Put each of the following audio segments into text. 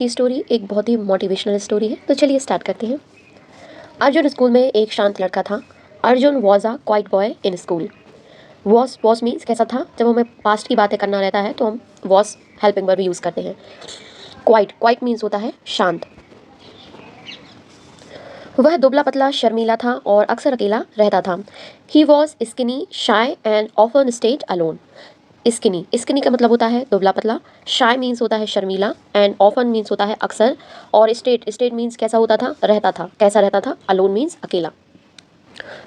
ये स्टोरी एक बहुत ही मोटिवेशनल स्टोरी है, तो चलिए स्टार्ट करते हैं। अर्जुन स्कूल में एक शांत लड़का था। Arjun was a quite boy in school. Was means कैसा था, जब हमें पास्ट की बातें करना रहता है तो हम वॉज हेल्पिंग वर्ब यूज़ करते हैं। क्वाइट क्वाइट मीन्स होता है शांत। वह दुबला पतला शर्मीला था और अक्सर अकेला रहता था। He was skinny shy and often stayed alone. Skinny skinny का मतलब होता है दुबला पतला, शाय मीन्स होता है शर्मीला, एंड ऑफन मीन्स होता है अक्सर, और स्टेट स्टेट मीन्स कैसा होता था, रहता था, कैसा रहता था, अलोन मीन्स अकेला।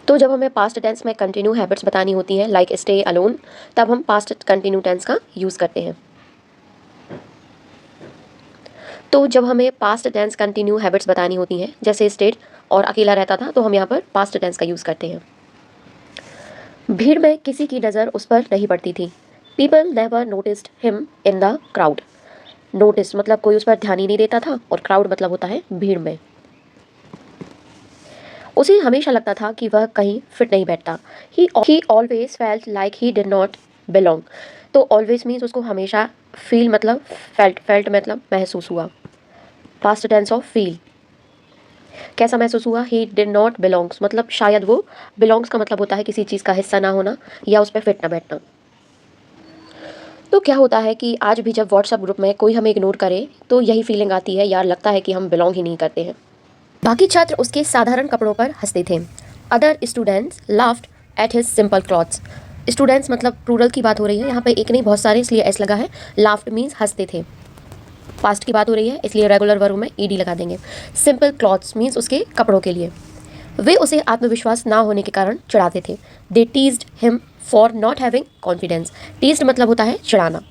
तो जब हमें पास्ट टेंस में कंटिन्यू हैबिट्स बतानी होती हैं लाइक स्टे अलोन, तब हम पास्ट कंटिन्यू टेंस का यूज़ करते हैं। तो जब हमें पास्ट टेंस कंटिन्यू हैबिट्स बतानी होती हैं जैसे स्टेट और अकेला रहता था, तो हम यहाँ पर पास्ट टेंस का यूज़ करते हैं। भीड़ में किसी की नज़र उस पर नहीं पड़ती थी। People never noticed him in the crowd. Notice मतलब कोई उस पर ध्यान ही नहीं देता था, और क्राउड मतलब होता है भीड़ में। उसे हमेशा लगता था कि वह कहीं फिट नहीं बैठता। ही always felt like he did not belong. तो ऑलवेज मीन्स उसको हमेशा, फील मतलब फेल्ट, फेल्ट मतलब महसूस हुआ, पास्ट टेंस ऑफ फील। कैसा महसूस हुआ, ही डिड नॉट बिलोंग्स मतलब शायद वो, बिलोंग्स का मतलब होता है किसी चीज़ का हिस्सा ना होना या उस पर फिट ना बैठना। तो क्या होता है कि आज भी जब व्हाट्सएप ग्रुप में कोई हमें इग्नोर करे तो यही फीलिंग आती है, यार लगता है कि हम बिलोंग ही नहीं करते हैं। बाकी छात्र उसके साधारण कपड़ों पर हंसते थे। Other students laughed at his simple clothes. Students मतलब प्लूरल की बात हो रही है, यहाँ पे एक नहीं बहुत सारे इसलिए एस लगा है। लाफ्ड मीन्स हंसते थे। पास्ट की बात हो रही है इसलिए रेगुलर वर्ब में ईडी लगा देंगे। सिंपल क्लॉथ्स मीन्स उसके कपड़ों के लिए। वे उसे आत्मविश्वास ना होने के कारण चिढ़ाते थे। They teased him for not having confidence. Teased मतलब होता है चिढ़ाना,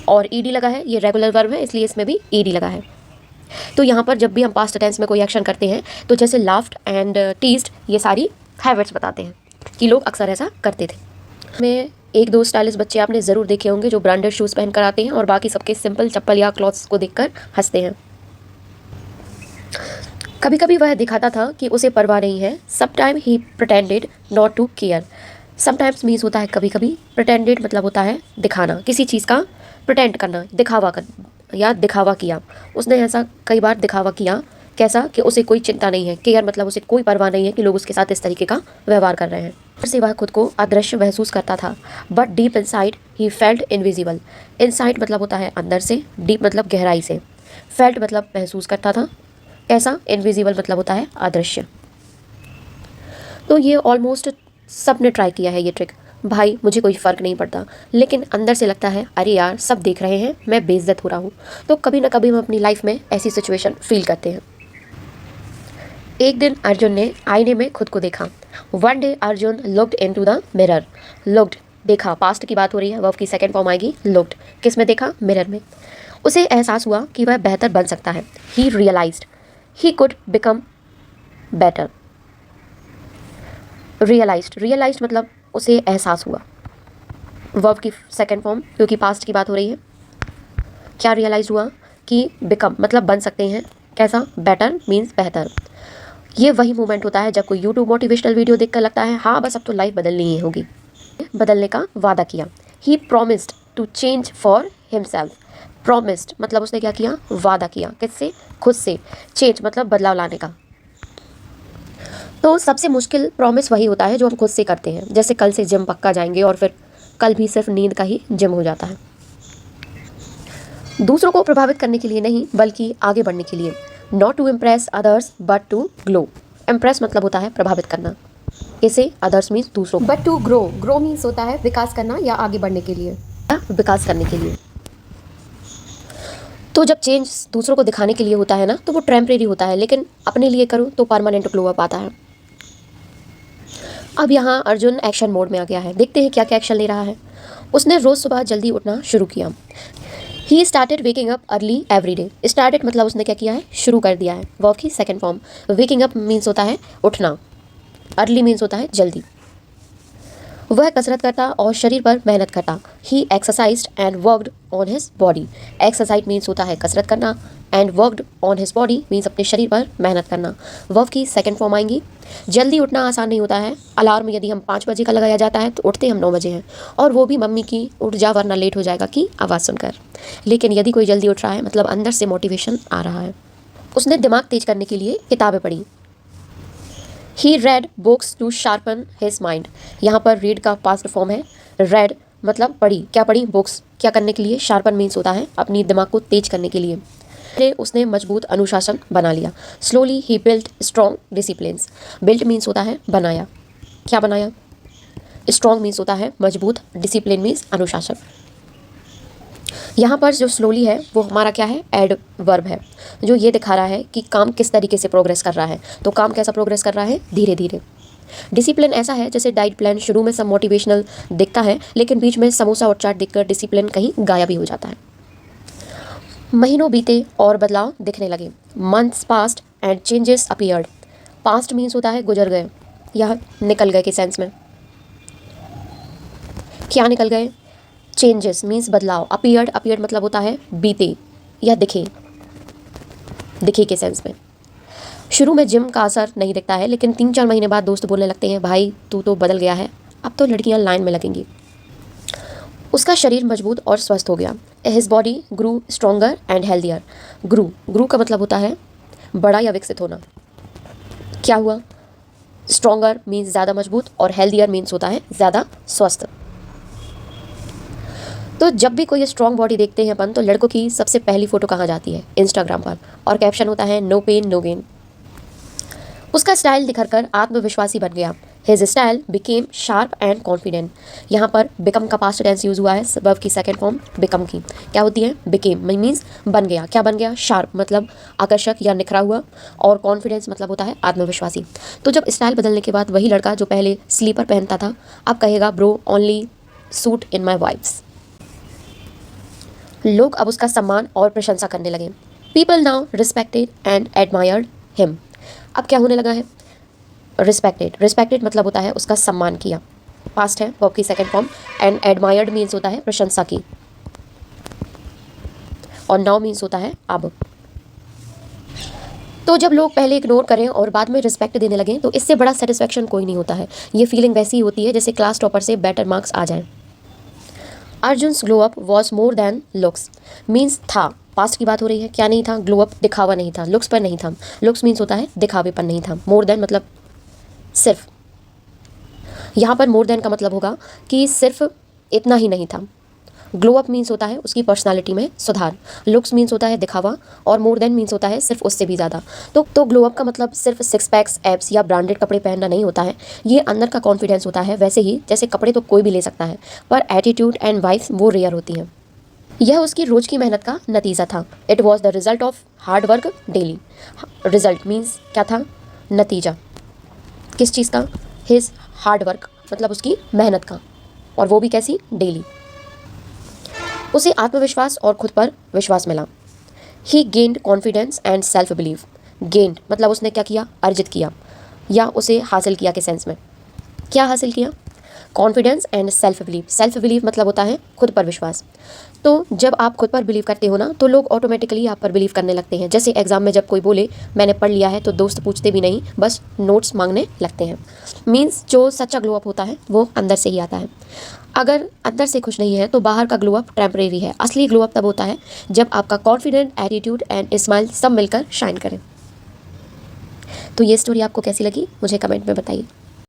और ईडी लगा है, ये रेगुलर वर्ब है इसलिए इसमें भी ईडी लगा है। तो यहाँ पर जब भी हम पास्ट टेंस में कोई एक्शन करते हैं तो जैसे लाफ्ड एंड टीज्ड, ये सारी हैबिट्स बताते हैं कि लोग अक्सर ऐसा करते थे। में एक दो स्टाइलिश बच्चे आपने ज़रूर देखे होंगे जो ब्रांडेड शूज़ पहन कर आते हैं और बाकी सबके सिंपल चप्पल या क्लॉथ्स को देखकर हंसते हैं। कभी कभी वह दिखाता था कि उसे परवाह नहीं है। Sometime he pretended not to care. Sometimes means होता है कभी कभी, प्रिटेंडेड मतलब होता है दिखाना, किसी चीज़ का प्रिटेंड करना, दिखावा कर या दिखावा किया। उसने ऐसा कई बार दिखावा किया, कैसा कि उसे कोई चिंता नहीं है। केयर मतलब उसे कोई परवाह नहीं है कि लोग उसके साथ इस तरीके का व्यवहार कर रहे हैं। फिर से वह खुद को अदृश्य महसूस करता था। But deep inside he felt invisible. Inside मतलब होता है अंदर से, डीप मतलब गहराई से, फेल्ट मतलब महसूस करता था, ऐसा, इनविजिबल मतलब होता है अदृश्य। तो ये ऑलमोस्ट सब ने ट्राई किया है ये ट्रिक। भाई मुझे कोई फ़र्क नहीं पड़ता, लेकिन अंदर से लगता है अरे यार सब देख रहे हैं, मैं बेइज्जत हो रहा हूँ। तो कभी ना कभी हम अपनी लाइफ में ऐसी सिचुएशन फील करते हैं। एक दिन अर्जुन ने आईने में खुद को देखा। One day Arjun looked into the mirror. Looked देखा, पास्ट की बात हो रही है, वर्ब की सेकंड फॉर्म आएगी लुक्ड। किस में देखा, मिरर में। उसे एहसास हुआ कि वह बेहतर बन सकता है। He realised he could become better. Realised मतलब उसे एहसास हुआ, वर्ब की सेकंड फॉर्म, क्योंकि पास्ट की बात हो रही है। क्या रियलाइज हुआ कि बिकम मतलब बन सकते हैं, कैसा, बेटर मीन्स बेहतर। ये वही मोमेंट होता है जब कोई यूट्यूब मोटिवेशनल वीडियो देखकर लगता है हाँ बस अब तो लाइफ बदलनी ही होगी। बदलने का वादा किया। He promised to change for himself. Promised मतलब उसने क्या किया, वादा किया, किससे, खुद से। चेंज मतलब बदलाव लाने का। तो सबसे मुश्किल प्रॉमिस वही होता है जो हम खुद से करते हैं, जैसे कल से जिम पक्का जाएंगे, और फिर कल भी सिर्फ नींद का ही जिम हो जाता है। दूसरों को प्रभावित करने के लिए नहीं, बल्कि आगे बढ़ने के लिए। Not to impress others but to glow. Impress मतलब होता है प्रभावित करना, इसे अदर्स मीन्स दूसरों, but to grow, grow means होता है विकास करना या आगे बढ़ने के लिए, या विकास करने के लिए। तो जब चेंज दूसरों को दिखाने के लिए होता है ना, तो वो टेम्परेरी होता है, लेकिन अपने लिए करूँ तो परमानेंट ग्लो अप आता है। अब यहाँ अर्जुन एक्शन मोड में आ गया है। देखते हैं क्या क्या एक्शन ले रहा है। उसने रोज़ सुबह जल्दी उठना शुरू किया। He started waking up early every day. Started मतलब उसने क्या किया है, शुरू कर दिया है, वर्ब की second form. Waking up means होता है उठना, अर्ली मीन्स होता है जल्दी। वह कसरत करता और शरीर पर मेहनत करता। He exercised and worked on his body. Exercise means होता है कसरत करना, and worked on his body means अपने शरीर पर मेहनत करना। वर्ब की सेकंड फॉर्म आएंगी। जल्दी उठना आसान नहीं होता है। अलार्म यदि हम 5 बजे का लगाया जाता है तो उठते हम 9 बजे हैं, और वो भी मम्मी की उठ जा वरना लेट हो जाएगा की आवाज़ सुनकर। लेकिन यदि कोई जल्दी उठ रहा है मतलब अंदर से मोटिवेशन आ रहा है। उसने दिमाग तेज करने के लिए किताबें पढ़ी। He read books to sharpen his mind. यहाँ पर रीड का पास्ट फॉर्म है। रेड मतलब पढ़ी, क्या पढ़ी? बुक्स। क्या करने के लिए? शार्पन मीन्स होता है अपनी दिमाग को तेज करने के लिए। फिर उसने मजबूत अनुशासन बना लिया। Slowly he built strong disciplines. Built means होता है बनाया, क्या बनाया? स्ट्रॉन्ग मीन्स होता है मजबूत, डिसिप्लिन मीन्स अनुशासन। यहाँ पर जो स्लोली है वो हमारा क्या है? एडवर्ब है, जो ये दिखा रहा है कि काम किस तरीके से प्रोग्रेस कर रहा है। तो काम कैसा प्रोग्रेस कर रहा है? धीरे धीरे। डिसिप्लिन ऐसा है जैसे डाइट प्लान, शुरू में सब मोटिवेशनल दिखता है लेकिन बीच में समोसा और चाट देखकर डिसिप्लिन कहीं गायब ही हो जाता है। महीनों बीते और बदलाव दिखने लगे। Months past and changes appeared. Past means होता है गुजर गए या निकल गए के सेंस में। क्या निकल गए? चेंजेस मीन्स बदलाव। अपीयर्ड, अपीयर्ड मतलब होता है बीते या दिखे, दिखे के सेंस में। शुरू में जिम का असर नहीं दिखता है लेकिन 3-4 महीने बाद दोस्त बोलने लगते हैं, भाई तू तो बदल गया है, अब तो लड़कियां लाइन में लगेंगी। उसका शरीर मजबूत और स्वस्थ हो गया। His body grew stronger and healthier. Grew, grew का मतलब होता है बड़ा या विकसित होना। क्या हुआ? स्ट्रॉन्गर मीन्स ज़्यादा मजबूत और हेल्दियर मीन्स होता है ज़्यादा स्वस्थ। तो जब भी कोई स्ट्रॉन्ग बॉडी देखते हैं अपन तो लड़कों की सबसे पहली फ़ोटो कहाँ जाती है? इंस्टाग्राम पर, और कैप्शन होता है नो पेन नो गेन। उसका स्टाइल दिखकर आत्मविश्वासी बन गया। His style became sharp and confident. यहाँ पर बिकम का पास्ट टेंस यूज़ हुआ है, वर्ब की सेकंड फॉर्म बिकम की क्या होती है? बिकेम मीन्स बन गया। क्या बन गया? शार्प मतलब आकर्षक या निखरा हुआ, और कॉन्फिडेंस मतलब होता है आत्मविश्वासी। तो जब स्टाइल बदलने के बाद वही लड़का जो पहले स्लीपर पहनता था अब कहेगा bro only suit in my vibes. लोग अब उसका सम्मान और प्रशंसा करने लगे। People now respected and admired him. अब क्या होने लगा है? रिस्पेक्टेड, रिस्पेक्टेड मतलब होता है उसका सम्मान किया, पास्ट है, वर्ब की second form. And admired means होता है प्रशंसा की, और नाउ मीन्स होता है अब। तो जब लोग पहले इग्नोर करें और बाद में रिस्पेक्ट देने लगें तो इससे बड़ा सेटिस्फेक्शन कोई नहीं होता है। ये फीलिंग वैसी ही होती है जैसे क्लास टॉपर से बेटर मार्क्स आ जाएं। Arjun's glow up was more than looks means था, पास्ट की बात हो रही है। क्या नहीं था? ग्लो अप, दिखावा नहीं था, लुक्स पर नहीं था। लुक्स मीन्स होता है दिखावे पर नहीं था। मोर देन मतलब सिर्फ। यहाँ पर मोर देन का मतलब होगा कि सिर्फ इतना ही नहीं था। ग्लो अप मीन्स होता है उसकी पर्सनालिटी में सुधार। लुक्स मीन्स होता है दिखावा, और मोर देन मीन्स होता है सिर्फ उससे भी ज़्यादा। तो ग्लो अप का मतलब सिर्फ 6 पैक्स, एब्स या ब्रांडेड कपड़े पहनना नहीं होता है। ये अंदर का कॉन्फिडेंस होता है। वैसे ही जैसे कपड़े तो कोई भी ले सकता है पर एटीट्यूड एंड वाइब्स वो रेयर होती हैं। यह उसकी रोज की मेहनत का नतीजा था। It was the result of hard work daily. Result means क्या था? नतीजा। किस चीज़ का? हिज हार्ड वर्क मतलब उसकी मेहनत का, और वो भी कैसी? डेली। उसे आत्मविश्वास और खुद पर विश्वास मिला। He gained confidence and self believe. Gained मतलब उसने क्या किया? अर्जित किया, या उसे हासिल किया के सेंस में। क्या हासिल किया? Confidence and self believe. Self believe मतलब होता है खुद पर विश्वास। तो जब आप खुद पर बिलीव करते हो ना तो लोग ऑटोमेटिकली आप पर बिलीव करने लगते हैं। जैसे एग्जाम में जब कोई बोले मैंने पढ़ लिया है तो दोस्त पूछते भी नहीं, बस नोट्स मांगने लगते हैं। मीन्स जो सच्चा ग्लो अप होता है वो अंदर से ही आता है। अगर अंदर से खुश नहीं है तो बाहर का ग्लो अप टेम्परेरी है। असली ग्लो अप तब होता है जब आपका कॉन्फिडेंट, एटीट्यूड एंड स्माइल सब मिलकर शाइन करें। तो ये स्टोरी आपको कैसी लगी मुझे कमेंट में बताइए।